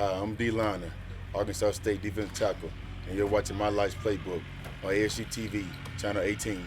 Hi, I'm Dee Liner, Arkansas State defensive tackle, and you're watching My Life's Playbook on ASU-TV, Channel 18.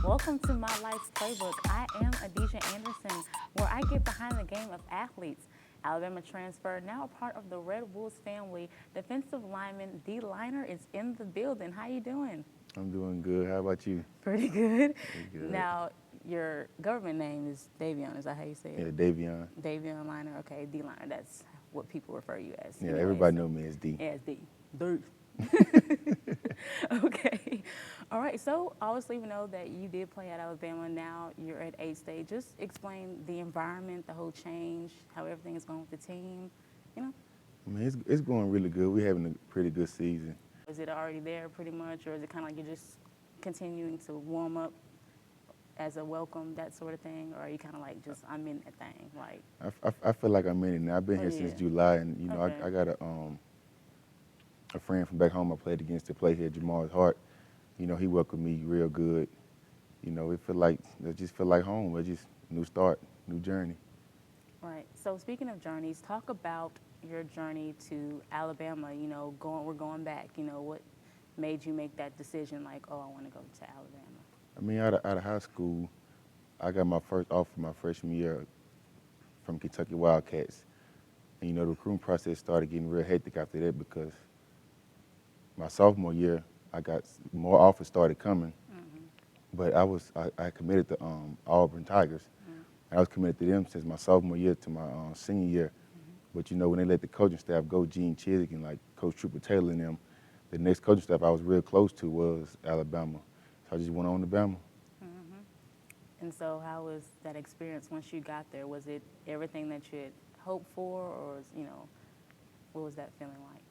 Welcome to My Life's Playbook. I am Adeeja Anderson, where I get behind the game of athletes. Alabama transfer, now a part of the Red Wolves family. Defensive lineman Dee Liner is in the building. How you doing? I'm doing good. How about you? Pretty good. Pretty good. Now, your government name is Davion. Is that how you say it? Yeah, Davion. Davion Liner. Okay, Dee Liner. That's what people refer you as. Yeah, Anyways. everybody know me as D. Yeah, it's D. Dirt. Okay. All right. So obviously we know that you did play at Alabama. Now you're at A-State. Just explain the environment, the whole change, how everything is going with the team. You know. I mean, it's going really good. We're having a pretty good season. Is it already there pretty much, or is it kind of like you're just continuing to warm up as a welcome, that sort of thing, or are you kind of like just I'm in that thing, like? I feel like I'm in it now. I've been here yeah. since July, and you know, Okay. I got a friend from back home I played against to play here, Jamal's Hart. You know, he welcomed me real good. You know, it just feel like home. It's just new start, new journey. Right. So speaking of journeys, talk about your journey to Alabama. You know, we're going back. You know, what made you make that decision? Like, oh, I want to go to Alabama. I mean, out of high school, I got my first offer my freshman year from Kentucky Wildcats. And, you know, the recruiting process started getting real hectic after that because my sophomore year, I got more offers started coming. Mm-hmm. But I committed to Auburn Tigers. Mm-hmm. And I was committed to them since my sophomore year to my senior year. Mm-hmm. But, you know, when they let the coaching staff go, Gene Chizik and, like, Coach Trooper Taylor and them, the next coaching staff I was real close to was Alabama. So I just went on to Bama. Mm-hmm. And so how was that experience once you got there? Was it everything that you had hoped for, or, you know, what was that feeling like?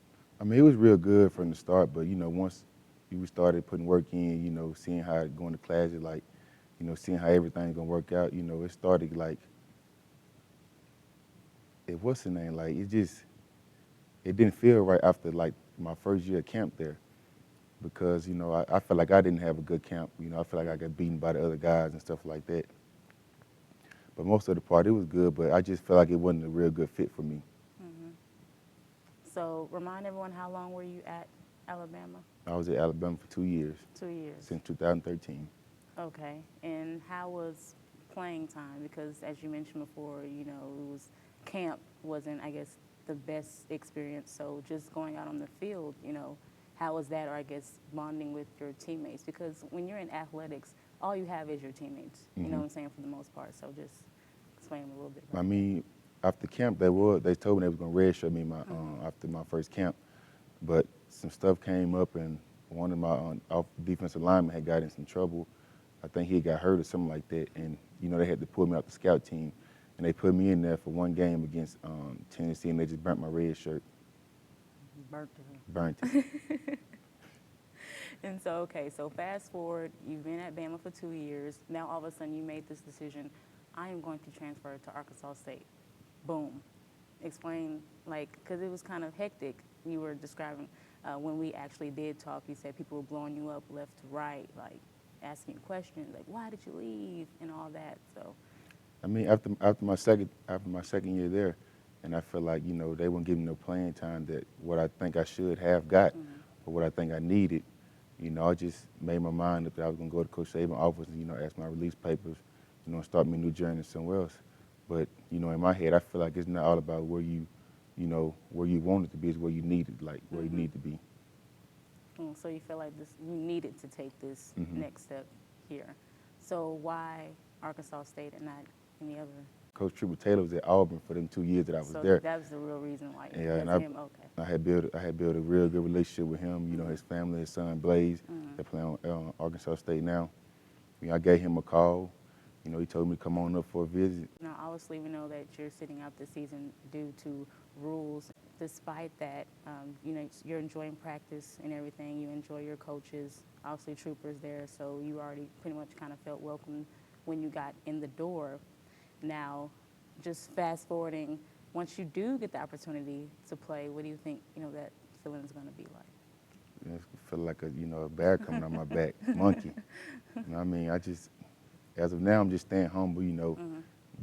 I mean, it was real good from the start, but, you know, once we started putting work in, you know, seeing how going to classes, like, you know, seeing how everything's going to work out, you know, it started like, what's the name? Like, it didn't feel right after, like, my first year at camp there because, you know, I felt like I didn't have a good camp. You know, I felt like I got beaten by the other guys and stuff like that. But most of the part, it was good, but I just felt like it wasn't a real good fit for me. Mm-hmm. So remind everyone, how long were you at Alabama? I was at Alabama for 2 years. 2 years. Since 2013. Okay. And how was playing time? Because as you mentioned before, you know, camp wasn't, I guess, the best experience. So just going out on the field, you know, how was that, or I guess bonding with your teammates? Because when you're in athletics, all you have is your teammates. You know what I'm saying, for the most part. So just explain a little bit about I mean, after camp, they told me they was going to redshirt me after my first camp. But some stuff came up, and one of my defensive linemen had got in some trouble. I think he got hurt or something like that. And, you know, they had to pull me off the scout team. And they put me in there for one game against Tennessee, and they just burnt my red shirt. Burnt it. And so, okay, so fast forward, you've been at Bama for 2 years. Now all of a sudden you made this decision, I am going to transfer to Arkansas State. Boom. Explain, like, because it was kind of hectic. You were describing when we actually did talk, you said people were blowing you up left to right, like asking questions, like, why did you leave and all that, so. I mean, after my second year there, and I felt like, you know, they weren't giving me no playing time that what I think I should have got or what I think I needed. You know, I just made my mind up that I was going to go to Coach Saban's office and, you know, ask my release papers, you know, and start me a new journey somewhere else. But, you know, in my head, I feel like it's not all about where you know, where you want it to be, it's where you need it, like where you need to be. So you feel like you needed to take this next step here. So why Arkansas State and not any other? Coach Trooper Taylor was at Auburn for them 2 years that I was so there. That was the real reason why. Yeah, and him. Okay. I had built a real good relationship with him. You know, his family, his son Blaze, they play on Arkansas State now. You know, I gave him a call. You know, he told me to come on up for a visit. Now, obviously, we know that you're sitting out this season due to rules. Despite that, you know, you're enjoying practice and everything. You enjoy your coaches. Obviously, Trooper's there, so you already pretty much kind of felt welcome when you got in the door. Now, just fast forwarding, once you do get the opportunity to play, what do you think, that feeling is going to be like? I feel like a bear coming on my back, monkey. You know what I mean? As of now, I'm just staying humble,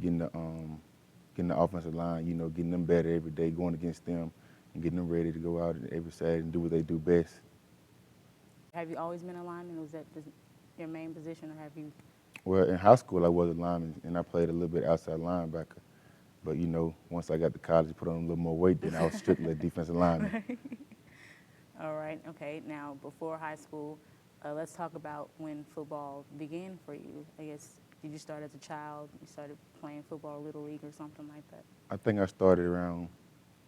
getting the offensive line, getting them better every day, going against them, and getting them ready to go out every Saturday and do what they do best. Have you always been a lineman? Was that your main position, or have you? Well, in high school, I was a lineman, and I played a little bit outside linebacker. But, once I got to college, put on a little more weight, then I was strictly a defensive lineman. All right, okay. Now, before high school, let's talk about when football began for you. I guess, did you start as a child? You started playing football, Little League or something like that? I think I started around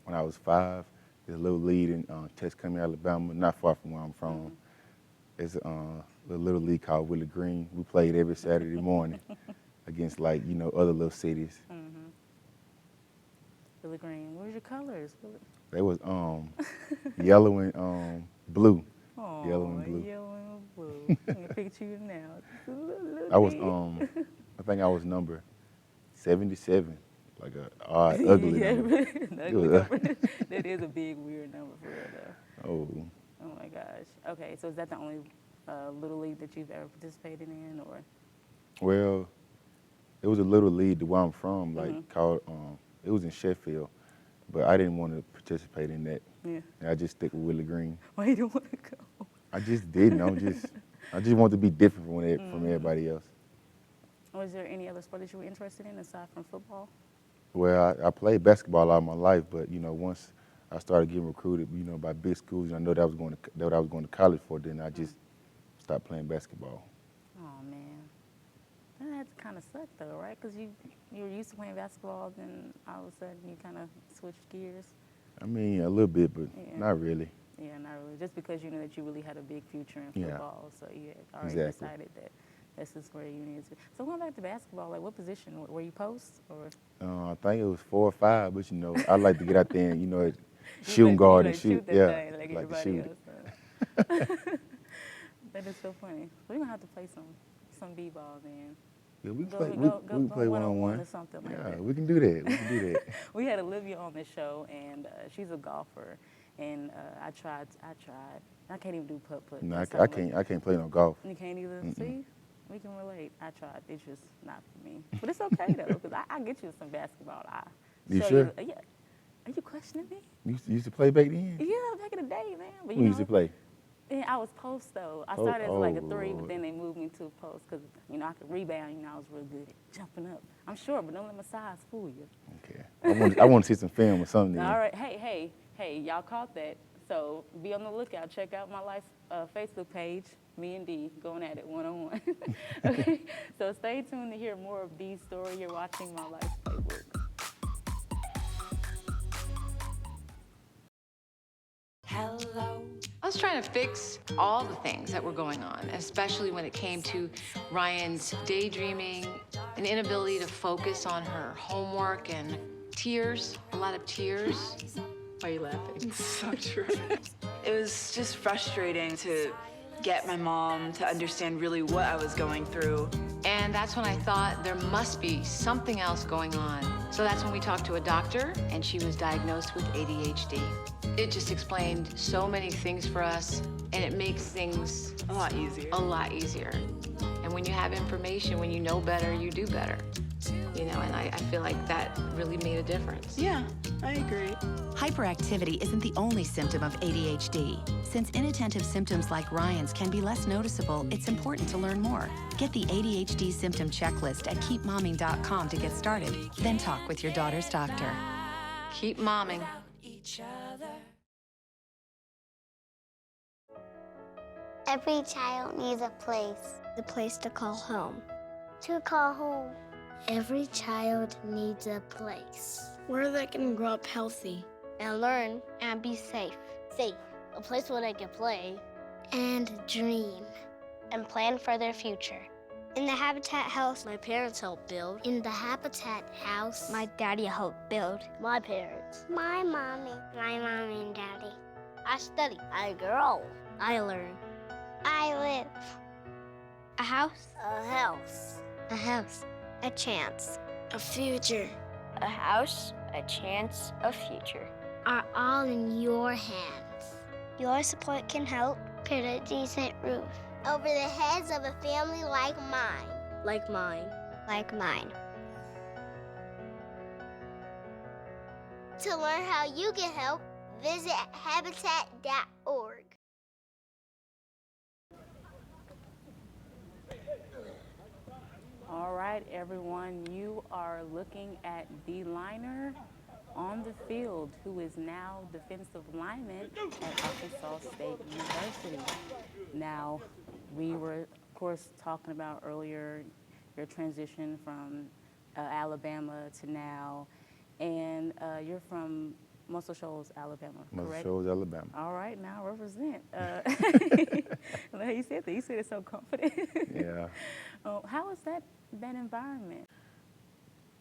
when I was 5. There's a little league in Tuscany, Alabama, not far from where I'm from. Mm-hmm. It's a little league called Willie Green. We played every Saturday morning against, other little cities. Mm-hmm. Willie Green, where's your colors? They was yellow and blue. Oh, yellow and blue. Yellow and blue. I can picture you now. I was I think I was number 77, like a odd, ugly number. That is a big, weird number for real, though. Oh. Oh my gosh. Okay, so is that the only Little League that you've ever participated in, or? Well, it was a little league to where I'm from, called, it was in Sheffield, but I didn't want to participate in that. Yeah. And I just stick with Willie Green. Why you don't want to go? I just didn't. I just want to be different from everybody else. Was there any other sport that you were interested in aside from football? Well, I played basketball all my life, but once I started getting recruited, by big schools, I know that I was going to college for. Then I just stopped playing basketball. Oh man, that kind of sucked though, right? Because you were used to playing basketball, then all of a sudden you kind of switched gears. I mean, a little bit, but not really. Yeah, not really. Just because you knew that you really had a big future in football, so you had already decided that this is where you needed to. So going back to basketball, like what position were you, post or? I think it was 4 or 5, but I like to get out there and shooting guard and shoot. Like like everybody else. That is so funny. We're gonna have to play some b-ball then. Yeah, we Go play one-on-one or something like that. Yeah, we can do that. We had Olivia on the show, and she's a golfer, and I tried. I can't even do putt-putt. No, I can't play no golf. You can't either? See? We can relate. I tried. It's just not for me. But it's okay, though, because I get you some basketball. You sure? Yeah. Are you questioning me? You used to play back then? Yeah, back in the day, man. But Who used to play? Yeah, I was post, though. I started as like a 3, but then they moved me to post because, I could rebound. I was real good at jumping up. I'm sure, but don't let my size fool you. Okay. I want to see some film or something. All right. Hey, y'all caught that. So be on the lookout. Check out my life Facebook page, me and Dee going at it one-on-one. Okay. So stay tuned to hear more of Dee's story. You're watching My Life Playbook. Hello. I was trying to fix all the things that were going on, especially when it came to Ryan's daydreaming, an inability to focus on her homework, and tears, a lot of tears. Why are you laughing? It's so true. It was just frustrating to get my mom to understand really what I was going through. And that's when I thought there must be something else going on. So that's when we talked to a doctor, and she was diagnosed with ADHD. It just explained so many things for us, and it makes things A lot easier. a lot easier. And when you have information, when you know better, you do better. And I feel like that really made a difference. Yeah, I agree. Hyperactivity isn't the only symptom of ADHD. Since inattentive symptoms like Ryan's can be less noticeable, it's important to learn more. Get the ADHD symptom checklist at keepmomming.com to get started. Then talk with your daughter's doctor. Keep momming. Every child needs a place to call home. To call home. Every child needs a place where they can grow up healthy and learn and be safe. A place where they can play and dream and plan for their future. In the Habitat house, my parents helped build. In the Habitat house, my daddy helped build. My parents. My mommy and daddy. I study. I grow. I learn. I live. A house. A house. A house. A chance. a future. A house, a chance, a future, are all in your hands. Your support can help put a decent roof over the heads of a family like mine. Like mine. Like mine. To learn how you can help, visit habitat.org. All right, everyone, you are looking at Dee Liner on the field, who is now defensive lineman at Arkansas State University. Now, we were, of course, talking about earlier your transition from Alabama to now, and you're from Muscle Shoals, Alabama, Muscle correct? Shoals, Alabama. All right, now represent. Well, you said that. You said it so confident. Yeah. How is that environment?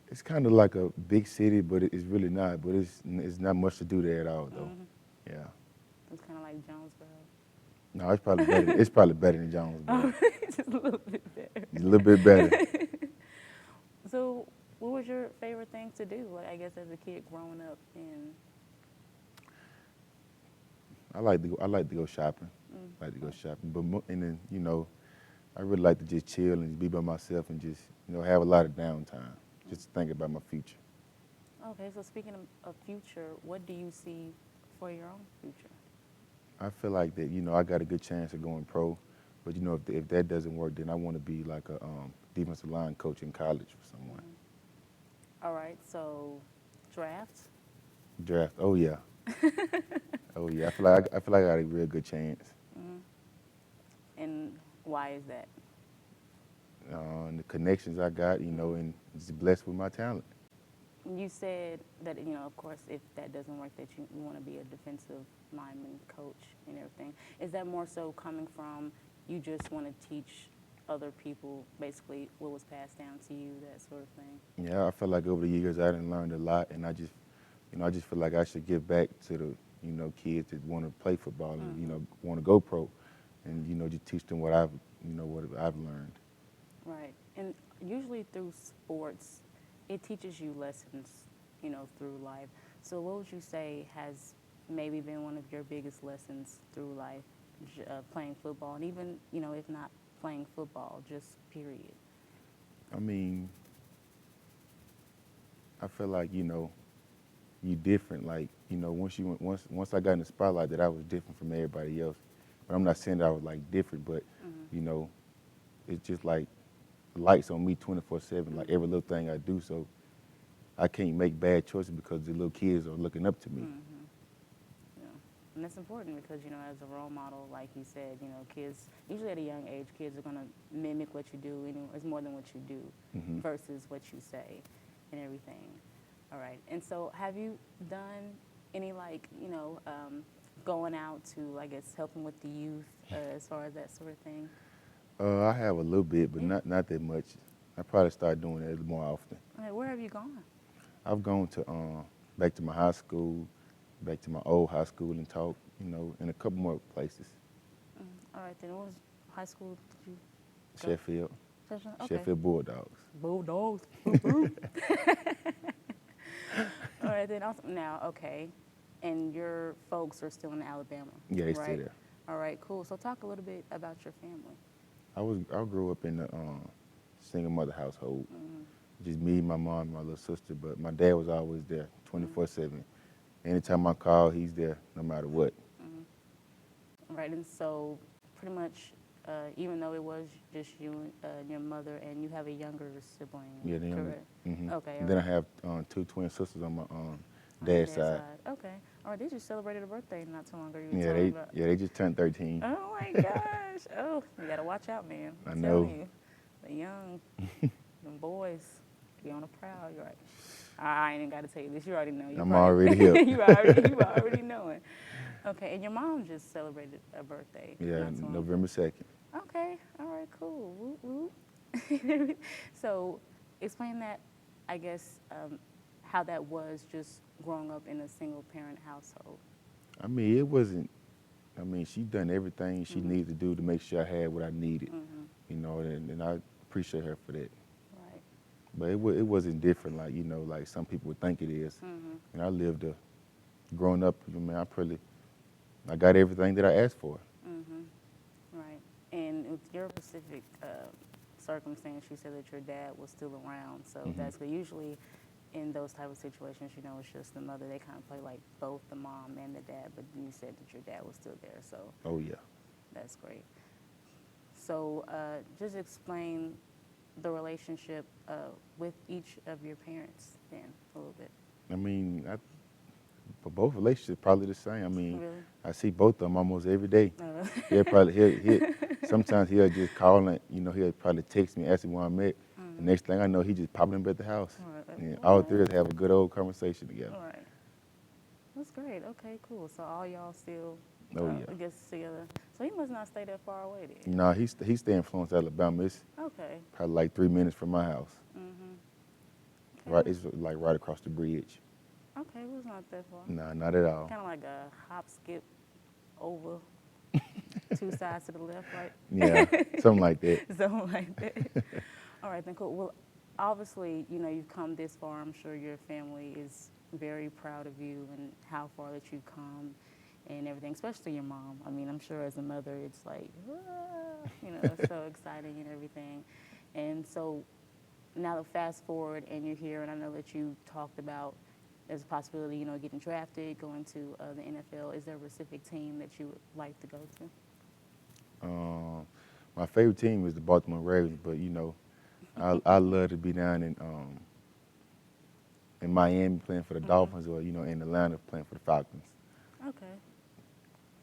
It's kind of like a big city, but it's really not. But it's not much to do there at all, though. Yeah. It's kind of like Jonesboro. No, it's probably better. It's probably better than Jonesboro. Just a little bit better. It's a little bit better. So, what was your favorite thing to do? Like, I guess as a kid growing up in. I like to go shopping. I like to go shopping, but and then I really like to just chill and be by myself and just have a lot of downtime, just to think about my future. Okay, so speaking of future, what do you see for your own future? I feel like that I got a good chance of going pro, but if that doesn't work, then I want to be like a defensive line coach in college for someone. All right, so draft. Draft. Oh yeah. Oh yeah. I feel like I got a real good chance. And why is that? And the connections I got, and just blessed with my talent. You said that, of course, if that doesn't work, that you want to be a defensive lineman coach and everything. Is that more so coming from you just want to teach other people basically what was passed down to you, that sort of thing? Yeah, I feel like over the years I done learned a lot, and I just feel like I should give back to the kids that want to play football and want to go pro, and just teach them what I've learned. Right, and usually through sports, it teaches you lessons, through life. So what would you say has maybe been one of your biggest lessons through life, playing football, and even, if not playing football, just period? I mean, I feel like, you different. Like, once I got in the spotlight, that I was different from everybody else. But I'm not saying that I was like different, but it's just like lights on me 24/7, like every little thing I do. So I can't make bad choices because the little kids are looking up to me. Yeah. And that's important because, as a role model, like you said, kids, usually at a young age, kids are going to mimic what you do. It's more than what you do versus what you say and everything. All right. And so have you done any, going out to, I guess, helping with the youth as far as that sort of thing? I have a little bit, but not that much. I probably start doing it more often. Okay, where have you gone? I've gone to back to my high school, back to my old high school and taught, in a couple more places. All right, then what was high school did you go? Sheffield. Okay. Sheffield Bulldogs. Bulldogs. All right, then also, now, okay, and your folks are still in Alabama, Yeah, they right? still there. All right, cool. So talk a little bit about your family. I grew up in a single mother household. Just me, my mom, and my little sister, but my dad was always there 24/7. Anytime I call, he's there no matter what. All right, and so pretty much, even though it was just you and your mother, and you have a younger sibling, Yeah, they correct? Okay. And then I have 2 twin sisters on my dad's side. Okay. All right, they just celebrated a birthday not too long ago. They just turned 13. Oh my gosh! Oh, you gotta watch out, man. I'm telling you, the young, them boys, be on the prowl. You're right. I ain't even gotta tell you this. You already know. I'm already here. you already knowing. Okay, and your mom just celebrated a birthday. Yeah, not too long November 2nd. Okay, all right, cool. Woo, woo. So, explain that, I guess, how that was just growing up in a single-parent household. I mean, it wasn't. I mean, she done everything she needed to do to make sure I had what I needed. And I appreciate her for that. Right. But it wasn't different like, you know, like some people would think it is. And I lived growing up, man, I got everything that I asked for. Right. And with your specific circumstance, you said that your dad was still around. So that's good. Usually in those type of situations, you know, it's just the mother. They kind of play like both the mom and the dad. But you said that your dad was still there. So Oh, yeah. that's great. So just explain the relationship with each of your parents then a little bit. I mean, for both relationships, probably the same. I mean, Really? I see both of them almost every day. Oh, Sometimes he'll just call and, you know, he'll probably text me, ask me where I'm at. The next thing I know, he just popping up at the house. Right. And all three of us have a good old conversation together. All right. That's great. Okay, cool. So all y'all still Oh, yeah. gets together. So he must not stay that far away then. No, he stay in Florence, Alabama. It's Okay. probably like 3 minutes from my house. Okay. Right, it's like right across the bridge. Okay, well, it's not that far. Nah, not at all. Kind of like a hop, skip over 2 sides to the left, right? Yeah, something like that. Something like that. All right, then cool. Well, obviously, you know, you've come this far. I'm sure your family is very proud of you and how far that you've come and everything, especially your mom. I mean, I'm sure as a mother, it's like, you know, it's so exciting and everything. And so now to fast forward and you're here, and I know that you talked about there's a possibility, you know, getting drafted, going to the NFL. Is there a specific team that you would like to go to? My favorite team is the Baltimore Ravens, but you know, I love to be down in Miami playing for the Dolphins, or you know, in Atlanta playing for the Falcons. Okay.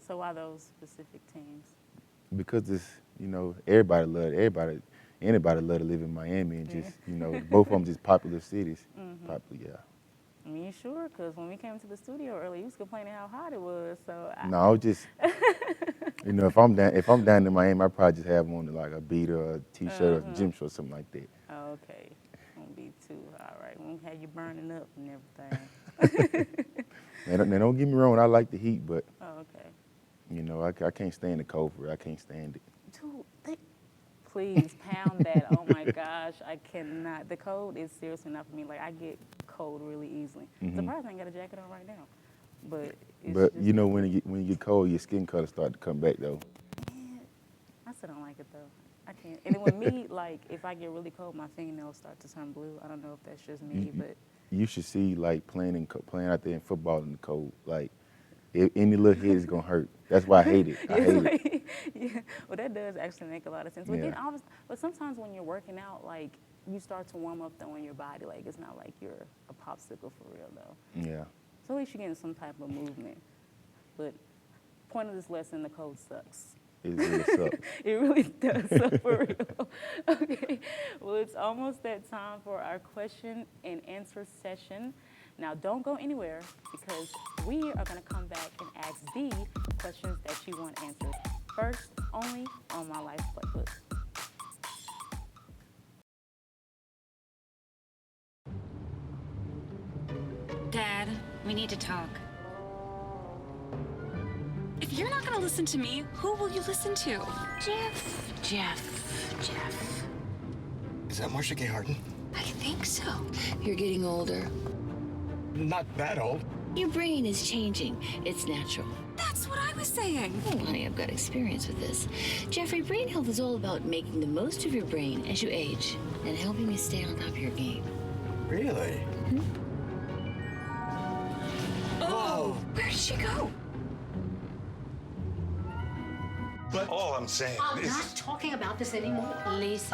So why those specific teams? Because it's, you know, anybody love to live in Miami, and just you know, both of them just popular cities. Popular, yeah. I mean, you sure? Because when we came to the studio earlier, you was complaining how hot it was. So No, I was just, you know, if I'm down in Miami, I probably just have on like a beater, or a t-shirt, or a gym short, something like that. Oh, okay. Won't be too all right. Won't have you burning up and everything. Now, don't get me wrong, I like the heat, but Oh, okay. you know, I can't stand the cold for it. I can't stand it. Dude, please pound that. Oh my gosh, I cannot. The cold is seriously not for me. Like I get cold really easily. Surprised I ain't got a jacket on right now. But But you know, when you get cold, your skin color start to come back though. Man, I still don't like it though. I can't. And then with me, like if I get really cold, my fingernails start to turn blue. I don't know if that's just me, but You should see like playing out there in football in the cold. Like any little hit is gonna hurt. That's why I hate it. I hate it. Yeah, well, that does actually make a lot of sense. But then, but sometimes when you're working out, like you start to warm up though in your body. Like it's not like you're a popsicle for real though. Yeah. So at least you're getting some type of movement. But point of this lesson, the cold sucks. It really sucks. It really does suck for real. Okay, well, it's almost that time for our question and answer session. Now, don't go anywhere because we are going to come back and ask Dee questions that you want answered. First, only on My Life Playbook. Dad, we need to talk. If you're not gonna listen to me, who will you listen to? Jeff. Is that Marsha Gay Harden? I think so. You're getting older. Not that old. Your brain is changing. It's natural. That's what I was saying. Oh, honey, I've got experience with this. Jeffrey, brain health is all about making the most of your brain as you age and helping you stay on top of your game. Really? Oh, where did she go? But all I'm saying I'm is... not talking about this anymore. Lisa,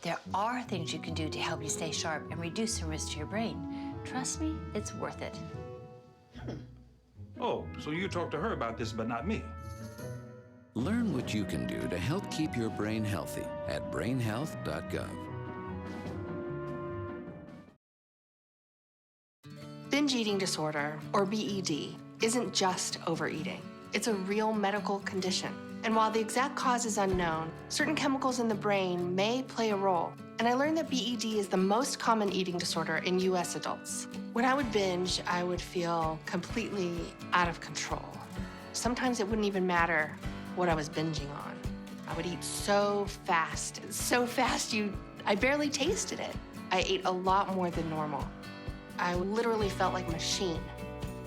there are things you can do to help you stay sharp and reduce the risk to your brain. Trust me, it's worth it. Oh, so you talked to her about this, but not me. Learn what you can do to help keep your brain healthy at brainhealth.gov. Binge eating disorder, or BED, isn't just overeating. It's a real medical condition. And while the exact cause is unknown, certain chemicals in the brain may play a role. And I learned that BED is the most common eating disorder in US adults. When I would binge, I would feel completely out of control. Sometimes it wouldn't even matter what I was binging on. I would eat so fast I barely tasted it. I ate a lot more than normal. I literally felt like a machine.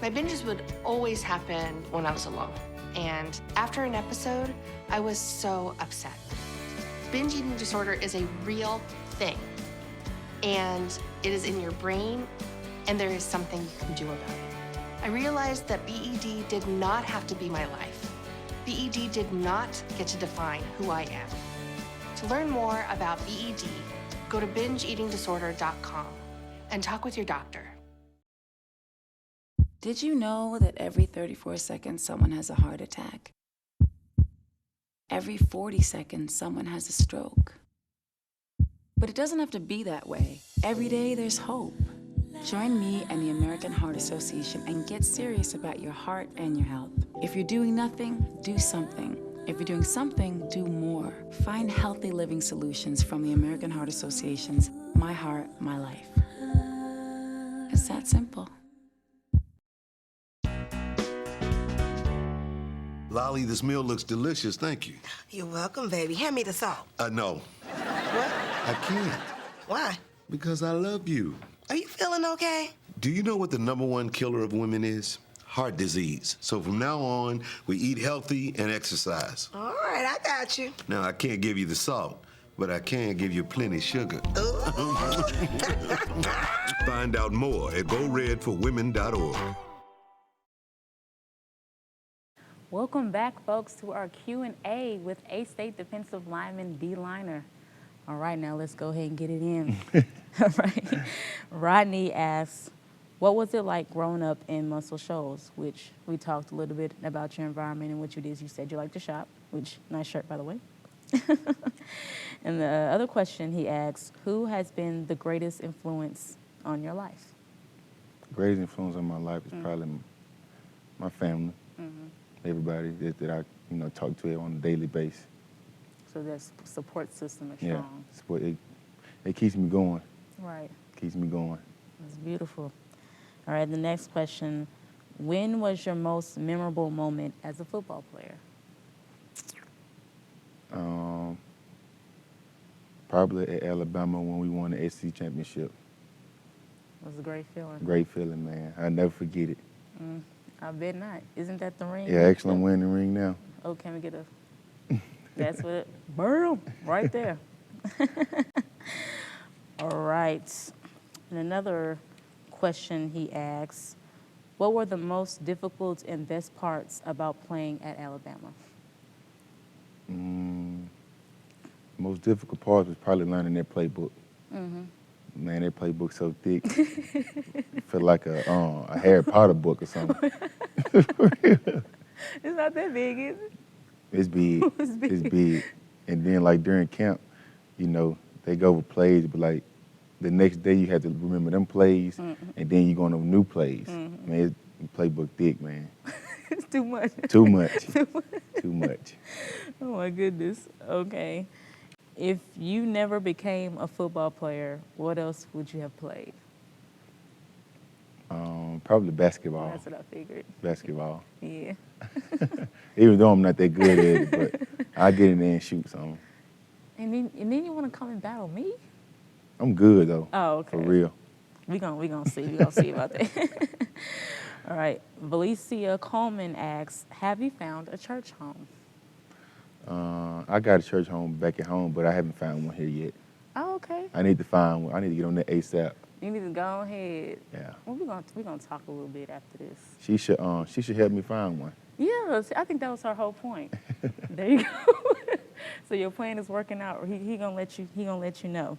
My binges would always happen when I was alone. And after an episode, I was so upset. Binge eating disorder is a real thing. And it is in your brain, and there is something you can do about it. I realized that BED did not have to be my life. BED did not get to define who I am. To learn more about BED, go to bingeeatingdisorder.com and talk with your doctor. Did you know that every 34 seconds someone has a heart attack? Every 40 seconds someone has a stroke? But it doesn't have to be that way. Every day there's hope. Join me and the American Heart Association and get serious about your heart and your health. If you're doing nothing, do something. If you're doing something, do more. Find healthy living solutions from the American Heart Association's My Heart, My Life. It's that simple. Lolly, this meal looks delicious, thank you. You're welcome, baby. Hand me the salt. No. What? I can't. Why? Because I love you. Are you feeling okay? Do you know what the #1 killer of women is? Heart disease. So from now on, we eat healthy and exercise. All right, I got you. Now, I can't give you the salt, but I can give you plenty sugar. Find out more at GoRedForWomen.org. Welcome back, folks, to our Q&A with A-State defensive lineman Dee Liner. All right, now let's go ahead and get it in. All right. Rodney asks, what was it like growing up in Muscle Shoals, which we talked a little bit about your environment and what you did. You said you like to shop, which, nice shirt, by the way. And the other question he asks, who has been the greatest influence on your life? Greatest influence on my life is probably my family. Everybody that I talk to on a daily basis. So that support system is Yeah, strong. support, it keeps me going. Right. Keeps me going. That's beautiful. All right, the next question. When was your most memorable moment as a football player? Probably at Alabama when we won the ASU championship. It was a great feeling. Great feeling, man. I'll never forget it. I bet not. Isn't that the ring? Yeah, actually I'm wearing the ring now. Oh, can we get a... That's what... Boom! Right there. All right. And another question he asks, what were the most difficult and best parts about playing at Alabama? Most difficult part was probably learning their playbook. Man, their playbook so thick. Feel like a Harry Potter book or something. It's not that big, is it? It's big. It's big. It's big. And then like during camp, they go over plays, but like the next day you have to remember them plays, and then you go on over new plays. Man, it's playbook thick, man. It's too much. Too much. Too much. Oh my goodness. Okay. If you never became a football player, what else would you have played? Probably basketball. That's what I figured. Basketball. Yeah. Even though I'm not that good at it, but I get in there and shoot something. And then you want to come and battle me? I'm good though. Oh, okay. For real. We gonna see. We gonna see about that. All right. Valencia Coleman asks, have you found a church home? I got a church home back at home, but I haven't found one here yet. Oh, okay. I need to find one. I need to get on that ASAP. You need to go ahead. Yeah. Well, we're gonna talk a little bit after this. She should help me find one. Yeah, I think that was her whole point. There you go. So your plan is working out. He gonna let you know.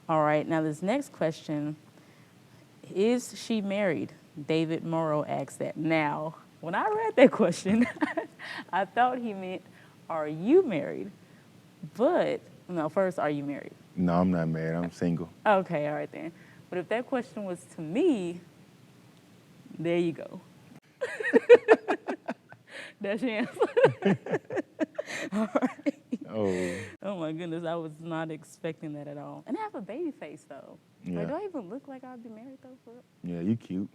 All right. Now this next question: is she married? David Morrow asks that. Now, when I read that question, I thought he meant, are you married? But no, first, are you married? No, I'm not married. I'm single. Okay, all right then. But if that question was to me, there you go. That's your answer. All right. Oh my goodness, I was not expecting that at all. And I have a baby face though. Yeah. Like, do I even look like I'd be married though? For real? Yeah, you cute.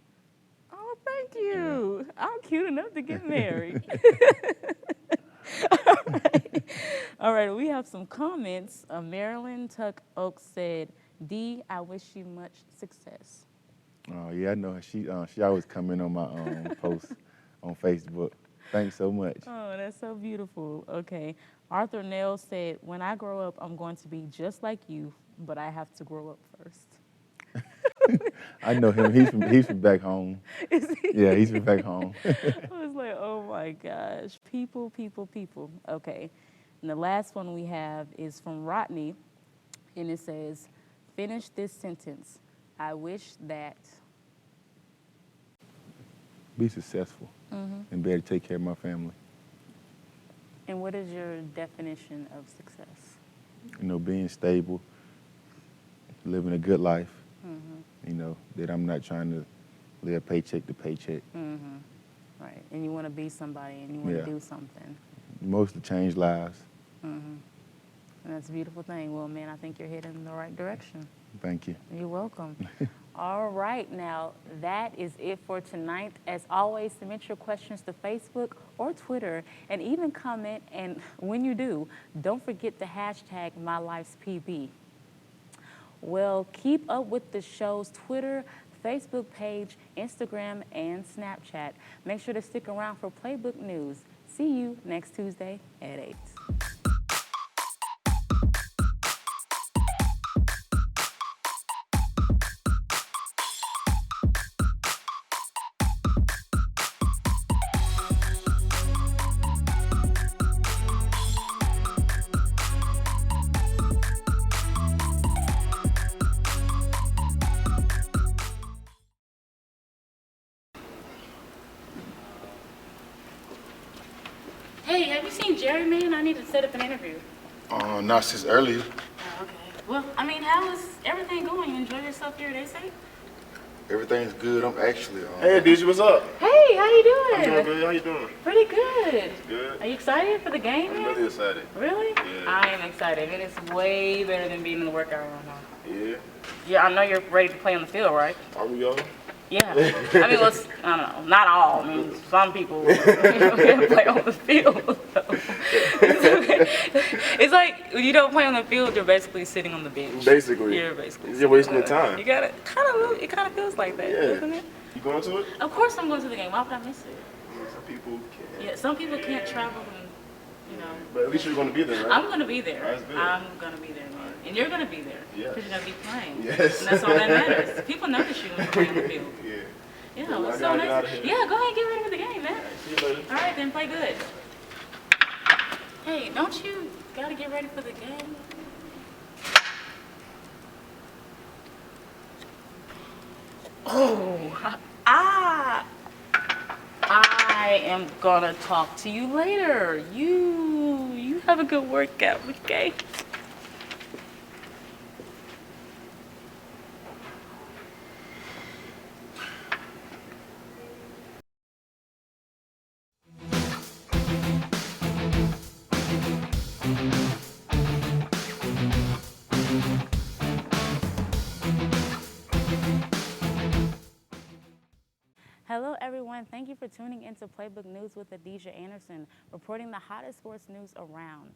Oh, thank you. Yeah. I'm cute enough to get married. All right, we have some comments. Marilyn Tuck Oaks said, Dee, I wish you much success. Oh yeah, I know her. She always come in on my posts on Facebook. Thanks so much. Oh, that's so beautiful. Okay. Arthur Nell said, when I grow up, I'm going to be just like you, but I have to grow up first. I know him. He's from back home. Is he? Yeah, he's from back home. I was like, oh my gosh. People, people, people. Okay. And the last one we have is from Rodney, and it says, finish this sentence. I wish that. Be successful and be able to take care of my family. And what is your definition of success? You know, being stable, living a good life. You know, that I'm not trying to live paycheck to paycheck. Right. And you want to be somebody and you want to do something. Mostly change lives. And that's a beautiful thing. Well, man, I think you're heading in the right direction. Thank you. You're welcome. All right, now that is it for tonight. As always, submit your questions to Facebook or Twitter and even comment. And when you do, don't forget the hashtag MyLife'sPB. Well, keep up with the show's Twitter, Facebook page, Instagram, and Snapchat. Make sure to stick around for Playbook News. See you next Tuesday at 8. Hey, have you seen Jerry, man? I need to set up an interview. Not since earlier. Oh, okay. Well, I mean, how is everything going? You enjoy yourself here, they say? Everything's good. I'm actually Hey, Adeeja, what's up? Hey, how you doing? I'm doing good. How you doing? Pretty good. Good. Are you excited for the game, I'm man? really excited. Really? Yeah. I am excited. It is way better than being in the workout room now. Yeah. Yeah, I know you're ready to play on the field, right? Are we all? Yeah. I mean, well, I don't know. Not all. I mean, some people can't play on the field. So. It's like when you don't play on the field, you're basically sitting on the bench. Basically. You're basically. You're wasting your time. You got it. It kind of feels like that, doesn't it? You going to it? Of course, I'm going to the game. Why would I miss it? Some people can't. Yeah, some people can't travel, and you know. But at least you're going to be there, right? I'm going to be there. That's good. I'm going to be there, man. And you're going to be there. Yes. Because you're going to be playing. Yes. And that's all that matters. People notice you when you play on the field. Yeah. Yeah, Well, what's I so gotta get out nice? of here. Yeah, go ahead and get ready for the game, man. See you later. All right, then play good. Hey, don't you gotta get ready for the game? Oh, I am gonna talk to you later. You have a good workout, okay? Hello, everyone. Thank you for tuning into Playbook News with Adeeja Anderson, reporting the hottest sports news around.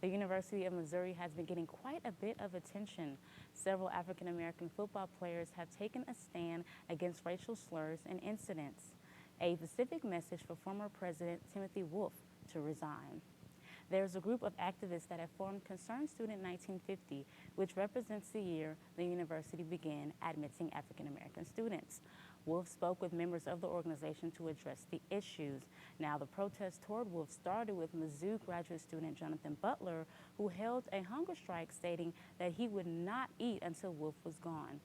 The University of Missouri has been getting quite a bit of attention. Several African-American football players have taken a stand against racial slurs and incidents. A specific message for former President Timothy Wolf to resign. There's a group of activists that have formed Concerned Student 1950, which represents the year the university began admitting African-American students. Wolf spoke with members of the organization to address the issues. Now, the protest toward Wolf started with Mizzou graduate student Jonathan Butler, who held a hunger strike stating that he would not eat until Wolf was gone.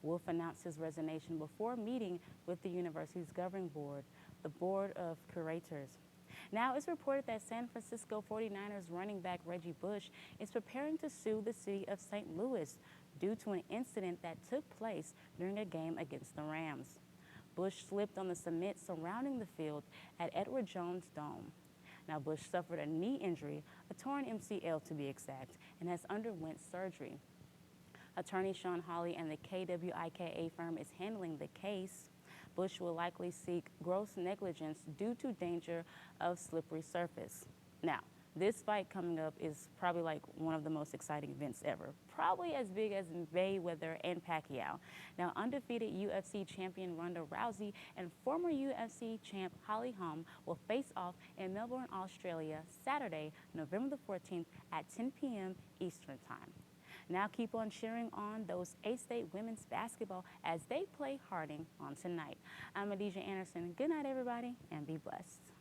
Wolf announced his resignation before meeting with the university's governing board, the Board of Curators. Now, it's reported that San Francisco 49ers running back Reggie Bush is preparing to sue the city of St. Louis due to an incident that took place during a game against the Rams. Bush slipped on the cement surrounding the field at Edward Jones Dome. Now, Bush suffered a knee injury, a torn MCL to be exact, and has underwent surgery. Attorney Sean Hawley and the KWIKA firm is handling the case. Bush will likely seek gross negligence due to danger of slippery surface. Now, This fight coming up is probably like one of the most exciting events ever, probably as big as Mayweather and Pacquiao. Now, undefeated UFC champion Ronda Rousey and former UFC champ Holly Holm will face off in Melbourne, Australia, Saturday, November the 14th at 10 p.m. Eastern Time. Now keep on cheering on those A-State women's basketball as they play Harding on tonight. I'm Adeeja Anderson. Good night, everybody, and be blessed.